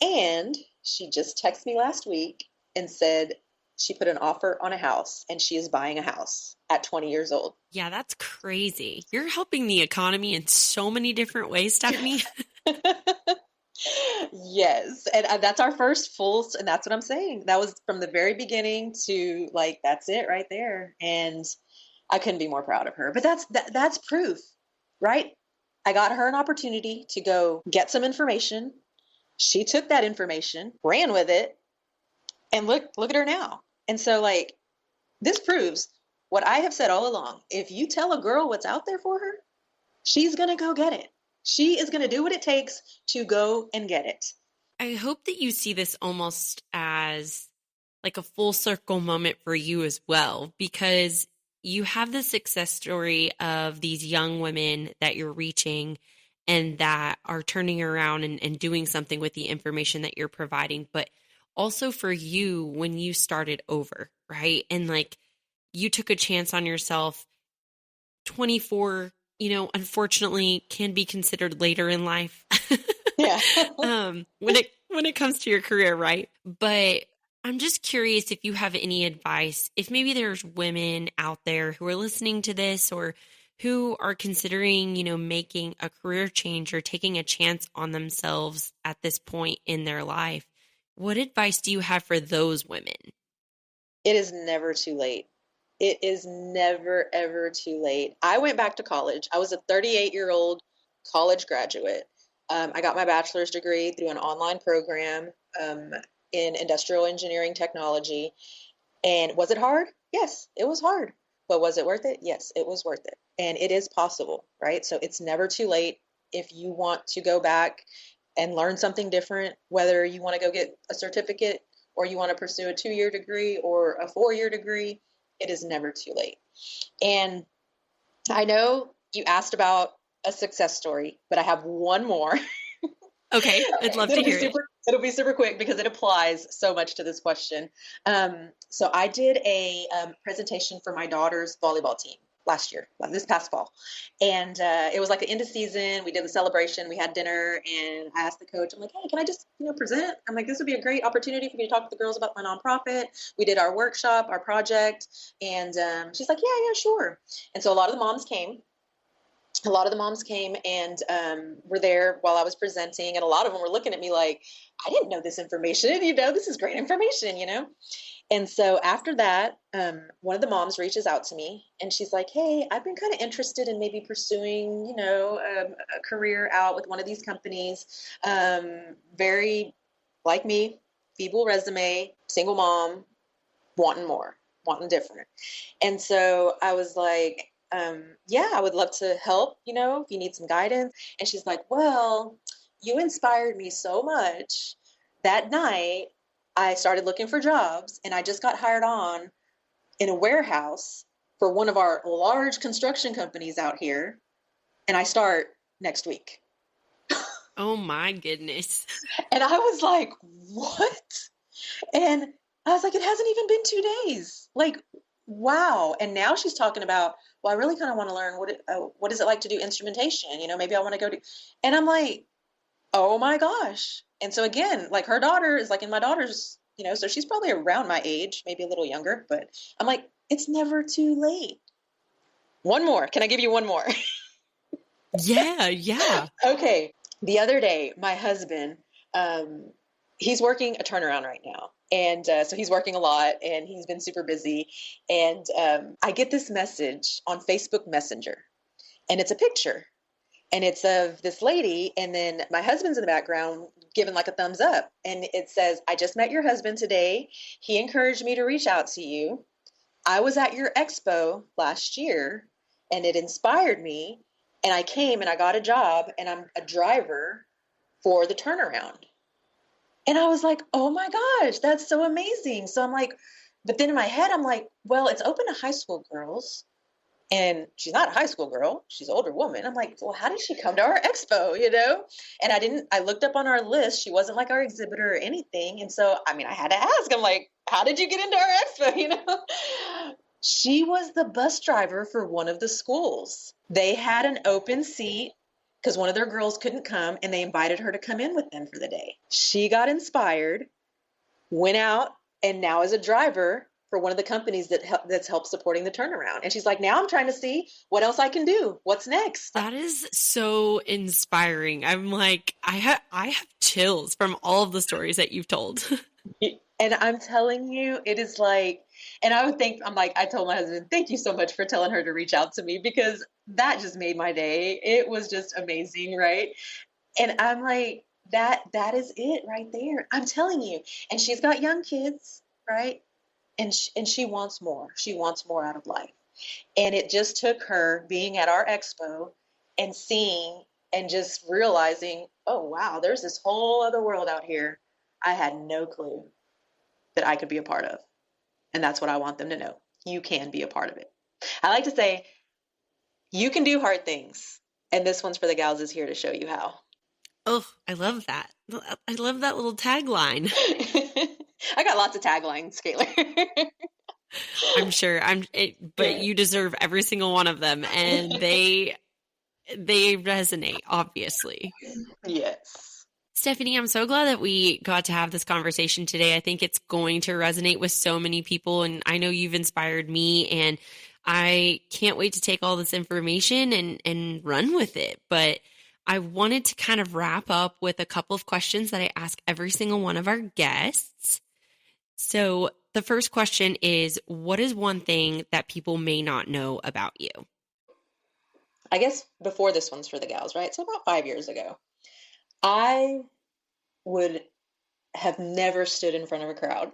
[SPEAKER 2] And she just texted me last week and said she put an offer on a house, and she is buying a house at 20 years old.
[SPEAKER 1] Yeah, that's crazy. You're helping the economy in so many different ways, Stephanie.
[SPEAKER 2] Yes. And that's our first and that's what I'm saying. That was from the very beginning to like, that's it right there. And I couldn't be more proud of her. But that's proof, right? I got her an opportunity to go get some information. She took that information, ran with it, and look at her now. And so like, this proves what I have said all along. If you tell a girl what's out there for her, she's going to go get it. She is going to do what it takes to go and get it.
[SPEAKER 1] I hope that you see this almost as like a full circle moment for you as well, because you have the success story of these young women that you're reaching and that are turning around and doing something with the information that you're providing, but also for you when you started over, right? And like you took a chance on yourself. 24, unfortunately can be considered later in life.
[SPEAKER 2] Yeah.
[SPEAKER 1] When it comes to your career, right? But I'm just curious if you have any advice, if maybe there's women out there who are listening to this or who are considering, making a career change or taking a chance on themselves at this point in their life. What advice do you have for those women?
[SPEAKER 2] It is never too late. It is never, ever too late. I went back to college. I was a 38-year-old college graduate. I got my bachelor's degree through an online program um, in industrial engineering technology. And was it hard? Yes, it was hard. But was it worth it? Yes, it was worth it. And it is possible, right? So it's never too late if you want to go back and learn something different, whether you want to go get a certificate or you want to pursue a 2-year degree or a 4-year degree, it is never too late. And I know you asked about a success story, but I have one more.
[SPEAKER 1] Okay, I'd love to hear it.
[SPEAKER 2] It'll be super quick because it applies so much to this question. So I did a presentation for my daughter's volleyball team last year, this past fall, and it was like the end of season. We did the celebration, we had dinner, and I asked the coach, I'm like, hey, can I just present? I'm like, this would be a great opportunity for me to talk to the girls about my nonprofit. We did our workshop, our project, and she's like, yeah, sure. And so a lot of the moms came. And were there while I was presenting, and a lot of them were looking at me like, I didn't know this information, this is great information. And so after that, one of the moms reaches out to me and she's like, hey, I've been kind of interested in maybe pursuing, a career out with one of these companies. Very like me, feeble resume, single mom, wanting more, wanting different. And so I was like, yeah, I would love to help, if you need some guidance. And she's like, well, you inspired me so much. That night, I started looking for jobs and I just got hired on in a warehouse for one of our large construction companies out here. And I start next week.
[SPEAKER 1] Oh my goodness.
[SPEAKER 2] And I was like, what? And I was like, it hasn't even been 2 days. Like, wow. And now she's talking about, well, I really kind of want to learn what is it like to do instrumentation? Maybe I want to go to, and I'm like, oh my gosh. And so again, like her daughter is like in my daughter's, so she's probably around my age, maybe a little younger, but I'm like, it's never too late. One more. Can I give you one more?
[SPEAKER 1] Yeah.
[SPEAKER 2] Okay. The other day, my husband, he's working a turnaround right now. And so he's working a lot and he's been super busy. And I get this message on Facebook Messenger, and it's a picture. And it's of this lady, and then my husband's in the background giving like a thumbs up. And it says, I just met your husband today. He encouraged me to reach out to you. I was at your expo last year, and it inspired me. And I came and I got a job, and I'm a driver for the turnaround. And I was like, oh my gosh, that's so amazing. So I'm like, but then in my head, I'm like, well, it's open to high school girls. And she's not a high school girl. She's an older woman. I'm like, well, how did she come to our expo, And I looked up on our list. She wasn't like our exhibitor or anything. And so, I had to ask. I'm like, how did you get into our expo, She was the bus driver for one of the schools. They had an open seat because one of their girls couldn't come, and they invited her to come in with them for the day. She got inspired, went out, and now is a driver for one of the companies that's helped supporting the turnaround. And she's like, now I'm trying to see what else I can do. What's next?
[SPEAKER 1] That is so inspiring. I'm like, I have chills from all of the stories that you've told.
[SPEAKER 2] And I'm telling you, it is like, and I told my husband, thank you so much for telling her to reach out to me, because that just made my day. It was just amazing, right? And I'm like, that is it right there. I'm telling you. And she's got young kids, right? And she wants more. She wants more out of life. And it just took her being at our expo and seeing and just realizing, oh, wow, there's this whole other world out here I had no clue that I could be a part of. And that's what I want them to know. You can be a part of it. I like to say, you can do hard things. And this one's for the gals is here to show you how.
[SPEAKER 1] Oh, I love that. I love that little tagline.
[SPEAKER 2] I got lots of taglines, Scalar.
[SPEAKER 1] I'm sure. But you deserve every single one of them, and they resonate, obviously.
[SPEAKER 2] Yes.
[SPEAKER 1] Stephanie, I'm so glad that we got to have this conversation today. I think it's going to resonate with so many people, and I know you've inspired me, and I can't wait to take all this information and run with it. But I wanted to kind of wrap up with a couple of questions that I ask every single one of our guests. So the first question is, what is one thing that people may not know about you?
[SPEAKER 2] I guess before this one's for the gals, right? So about 5 years ago, I would have never stood in front of a crowd.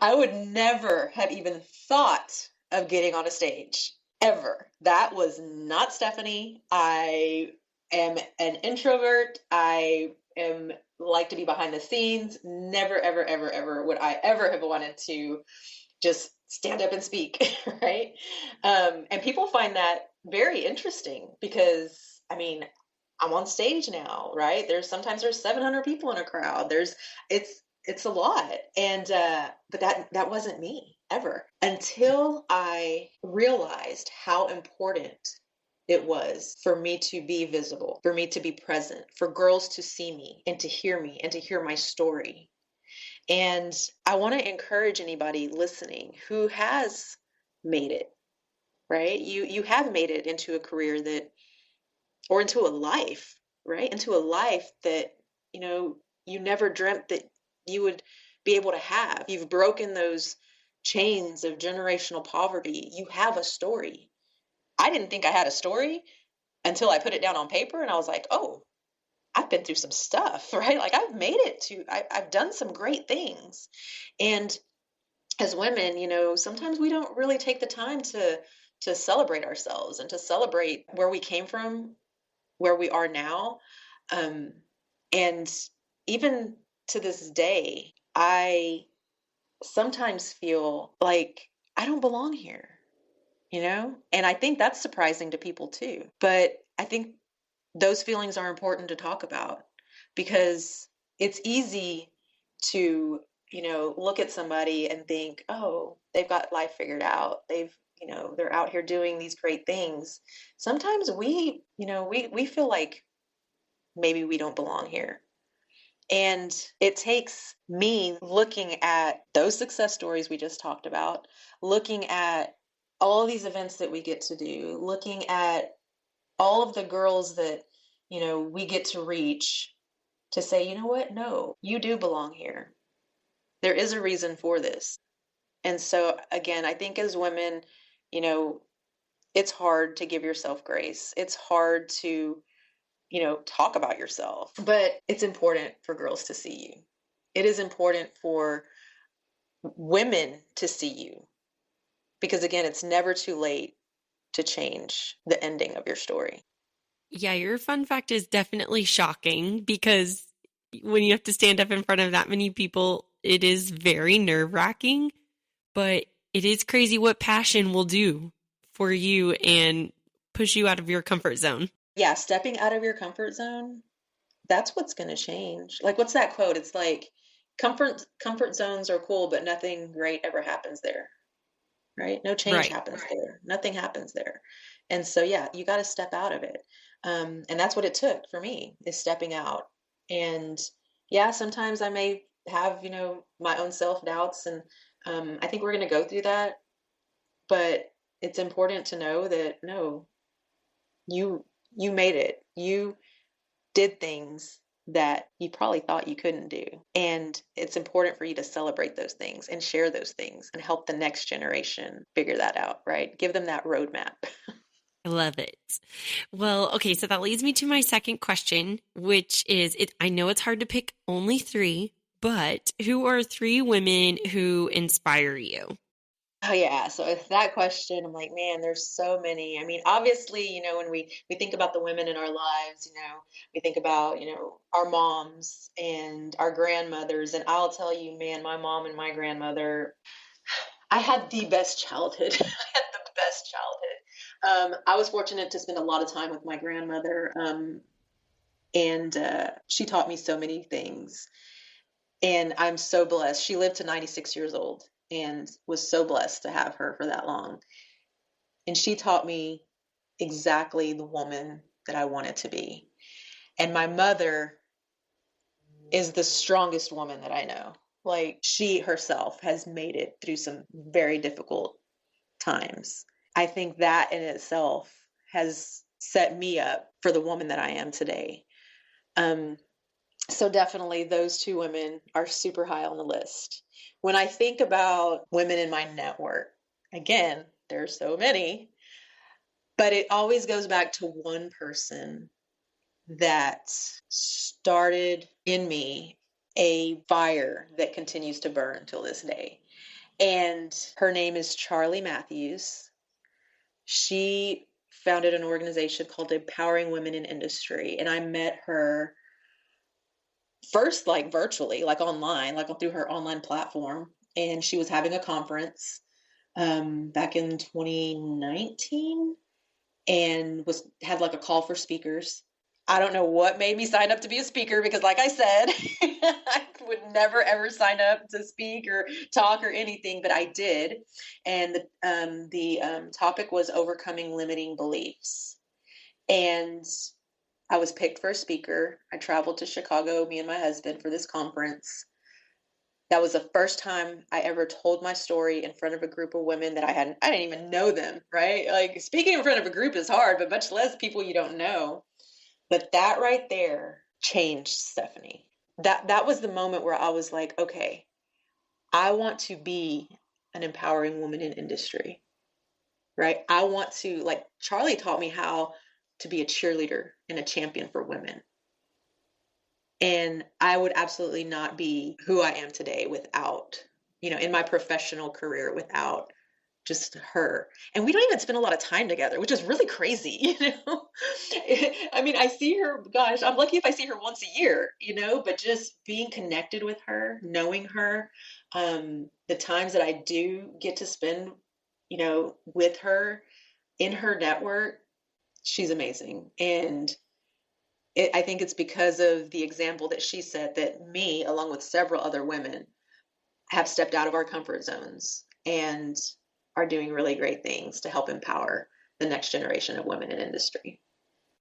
[SPEAKER 2] I would never have even thought of getting on a stage ever. That was not Stephanie. I am an introvert. I am like to be behind the scenes. Never, ever, ever, ever would I ever have wanted to just stand up and speak, right? And people find that very interesting because, I mean, I'm on stage now, right? There's 700 people in a crowd. It's a lot, and but that wasn't me ever until I realized how important it was for me to be visible, for me to be present, for girls to see me and to hear me and to hear my story. And I want to encourage anybody listening who has made it, right? You have made it into a career that, or into a life, right? Into a life that, you never dreamt that you would be able to have. You've broken those chains of generational poverty. You have a story. I didn't think I had a story until I put it down on paper and I was like, oh, I've been through some stuff, right? Like I've done some great things. And as women, sometimes we don't really take the time to celebrate ourselves and to celebrate where we came from, where we are now. Um, and even to this day, I sometimes feel like I don't belong here, And I think that's surprising to people too. But I think those feelings are important to talk about because it's easy to, look at somebody and think, oh, they've got life figured out. They're out here doing these great things. Sometimes we feel like maybe we don't belong here. And it takes me looking at those success stories we just talked about, looking at all these events that we get to do, looking at all of the girls that, we get to reach to say, you know what? No, you do belong here. There is a reason for this. And so, again, I think as women, you know, it's hard to give yourself grace. It's hard to, talk about yourself, but it's important for girls to see you. It is important for women to see you because, again, it's never too late to change the ending of your story.
[SPEAKER 1] Yeah, your fun fact is definitely shocking because when you have to stand up in front of that many people, it is very nerve-wracking, but it is crazy what passion will do for you and push you out of your comfort zone.
[SPEAKER 2] Yeah, stepping out of your comfort zone, that's what's going to change. Like, what's that quote? It's like comfort zones are cool, but nothing great ever happens there, right? No change
[SPEAKER 1] Right.
[SPEAKER 2] happens there. Nothing happens there. And so, yeah, you got to step out of it. And that's what it took for me, is stepping out. And yeah, sometimes I may have, my own self-doubts, and I think we're going to go through that. But it's important to know that no, you made it. You did things that you probably thought you couldn't do. And it's important for you to celebrate those things and share those things and help the next generation figure that out, right? Give them that roadmap.
[SPEAKER 1] I love it. Well, okay, so that leads me to my second question, which is I know it's hard to pick only three, but who are three women who inspire you?
[SPEAKER 2] Oh yeah, so with that question, I'm like, man, there's so many. I mean, obviously, when we think about the women in our lives, we think about, our moms and our grandmothers, and I'll tell you, man, my mom and my grandmother, I had the best childhood. I had the best childhood. I was fortunate to spend a lot of time with my grandmother, and she taught me so many things. And I'm so blessed. She lived to 96 years old and was so blessed to have her for that long. And she taught me exactly the woman that I wanted to be. And my mother is the strongest woman that I know. Like, she herself has made it through some very difficult times. I think that in itself has set me up for the woman that I am today. Um, So definitely those two women are super high on the list. When I think about women in my network, again, there's so many, but it always goes back to one person that started in me a fire that continues to burn till this day. And her name is Charlie Matthews. She founded an organization called Empowering Women in Industry. And I met her first, like virtually, like online, like through her online platform. And she was having a conference back in 2019 and was had like a call for speakers. I don't know what made me sign up to be a speaker because, like I said, I would never ever sign up to speak or talk or anything, but I did. And the topic was overcoming limiting beliefs. And I was picked for a speaker. I traveled to Chicago, me and my husband, for this conference. That was the first time I ever told my story in front of a group of women that I didn't even know them, right? Like speaking in front of a group is hard, but much less people you don't know. But that right there changed Stephanie. That was the moment where I was like, okay, I want to be an empowering woman in industry, right? I want to, like Charlie taught me how to be a cheerleader and a champion for women. And I would absolutely not be who I am today without, in my professional career without just her. And we don't even spend a lot of time together, which is really crazy. I mean, I see her, gosh, I'm lucky if I see her once a year, but just being connected with her, knowing her, the times that I do get to spend, with her in her network, she's amazing. And I think it's because of the example that she set that me, along with several other women, have stepped out of our comfort zones and are doing really great things to help empower the next generation of women in industry.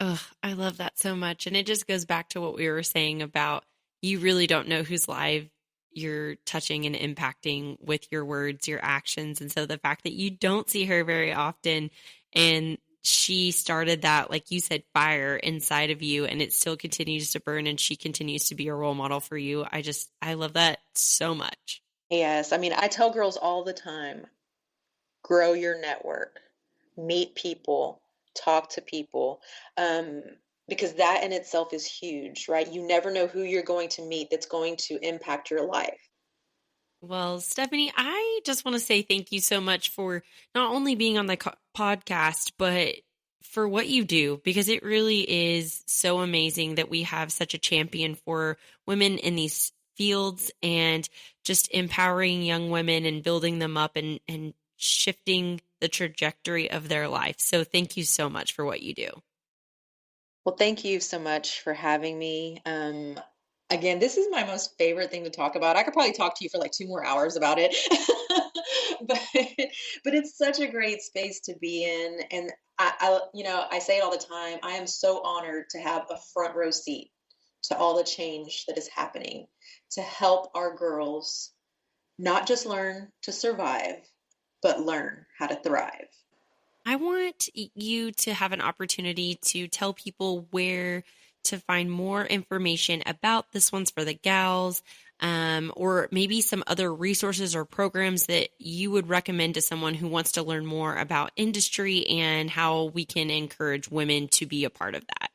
[SPEAKER 1] Oh, I love that so much. And it just goes back to what we were saying about you really don't know whose life you're touching and impacting with your words, your actions. And so the fact that you don't see her very often and she started that, like you said, fire inside of you and it still continues to burn and she continues to be a role model for you. I love that so much.
[SPEAKER 2] Yes, I mean, I tell girls all the time, grow your network, meet people, talk to people, um, because that in itself is huge, right? You never know who you're going to meet that's going to impact your life.
[SPEAKER 1] Well, Stephanie, I just want to say thank you so much for not only being on the podcast, but for what you do, because it really is so amazing that we have such a champion for women in these fields and just empowering young women and building them up and shifting the trajectory of their life. So thank you so much for what you do.
[SPEAKER 2] Well, thank you so much for having me. Again, this is my most favorite thing to talk about. I could probably talk to you for like 2 more hours about it, but but it's such a great space to be in. And I say it all the time. I am so honored to have a front row seat to all the change that is happening to help our girls not just learn to survive, but learn how to thrive.
[SPEAKER 1] I want you to have an opportunity to tell people where to find more information about This One's for the Gals, or maybe some other resources or programs that you would recommend to someone who wants to learn more about industry and how we can encourage women to be a part of that.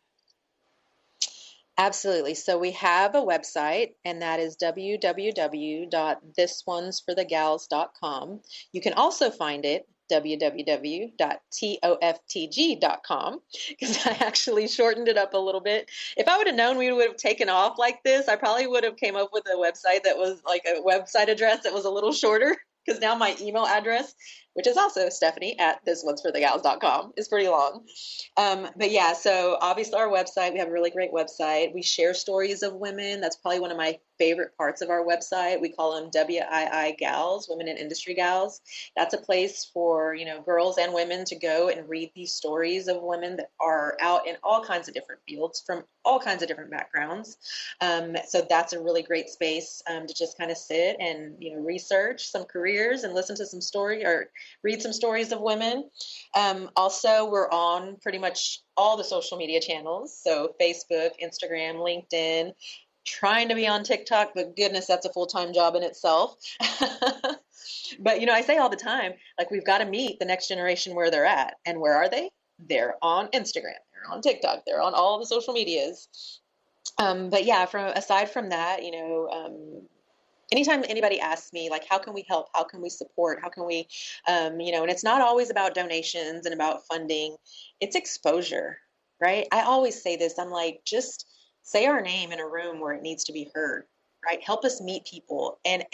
[SPEAKER 2] Absolutely. So we have a website, and that is www.thisonesforthegals.com. You can also find it www.toftg.com because I actually shortened it up a little bit. If I would have known we would have taken off like this, I probably would have came up with a website that was like a website address that was a little shorter because now my email address, which is also Stephanie at thisonesforthegals.com, is pretty long. But yeah, so obviously our website, we have a really great website. We share stories of women. That's probably one of my favorite parts of our website. We call them WII Gals, Women in Industry Gals. That's a place for, girls and women to go and read these stories of women that are out in all kinds of different fields from all kinds of different backgrounds. So that's a really great space to just kind of sit and, research some careers and listen to some story or read some stories of women. Also, we're on pretty much all the social media channels. So Facebook, Instagram, LinkedIn, trying to be on TikTok, but goodness, that's a full-time job in itself. But, I say all the time, like, we've got to meet the next generation where they're at. And where are they? They're on Instagram, they're on TikTok, they're on all the social medias. But yeah, aside from that, anytime anybody asks me, like, how can we help? How can we support? How can we, and it's not always about donations and about funding, it's exposure, right? I always say this, I'm like, just say our name in a room where it needs to be heard, right? Help us meet people. And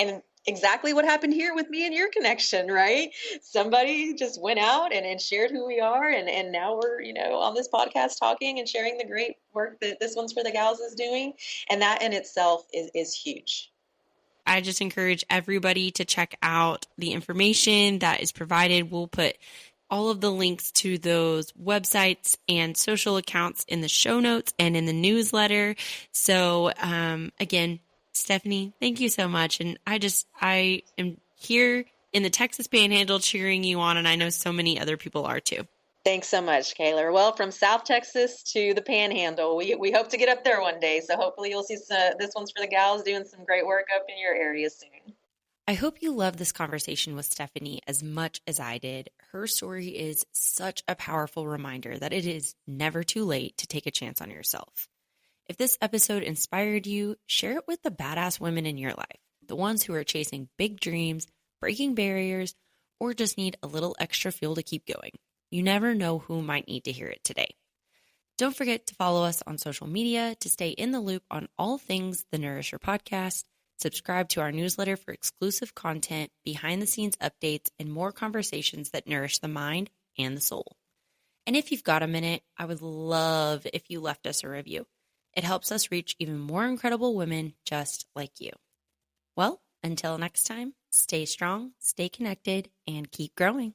[SPEAKER 2] exactly what happened here with me and your connection, right? Somebody just went out and shared who we are. And now we're, on this podcast talking and sharing the great work that This One's for the Gals is doing. And that in itself is huge.
[SPEAKER 1] I just encourage everybody to check out the information that is provided. We'll put all of the links to those websites and social accounts in the show notes and in the newsletter. So again, Stephanie, thank you so much. And I am here in the Texas Panhandle cheering you on, and I know so many other people are too.
[SPEAKER 2] Thanks so much, Kayla. Well, from South Texas to the Panhandle, we hope to get up there one day. So hopefully you'll see This One's for the Gals doing some great work up in your area soon.
[SPEAKER 1] I hope you love this conversation with Stephanie as much as I did. Her story is such a powerful reminder that it is never too late to take a chance on yourself. If this episode inspired you, share it with the badass women in your life, the ones who are chasing big dreams, breaking barriers, or just need a little extra fuel to keep going. You never know who might need to hear it today. Don't forget to follow us on social media to stay in the loop on all things The Nourisher Podcast. Subscribe to our newsletter for exclusive content, behind-the-scenes updates, and more conversations that nourish the mind and the soul. And if you've got a minute, I would love if you left us a review. It helps us reach even more incredible women just like you. Well, until next time, stay strong, stay connected, and keep growing.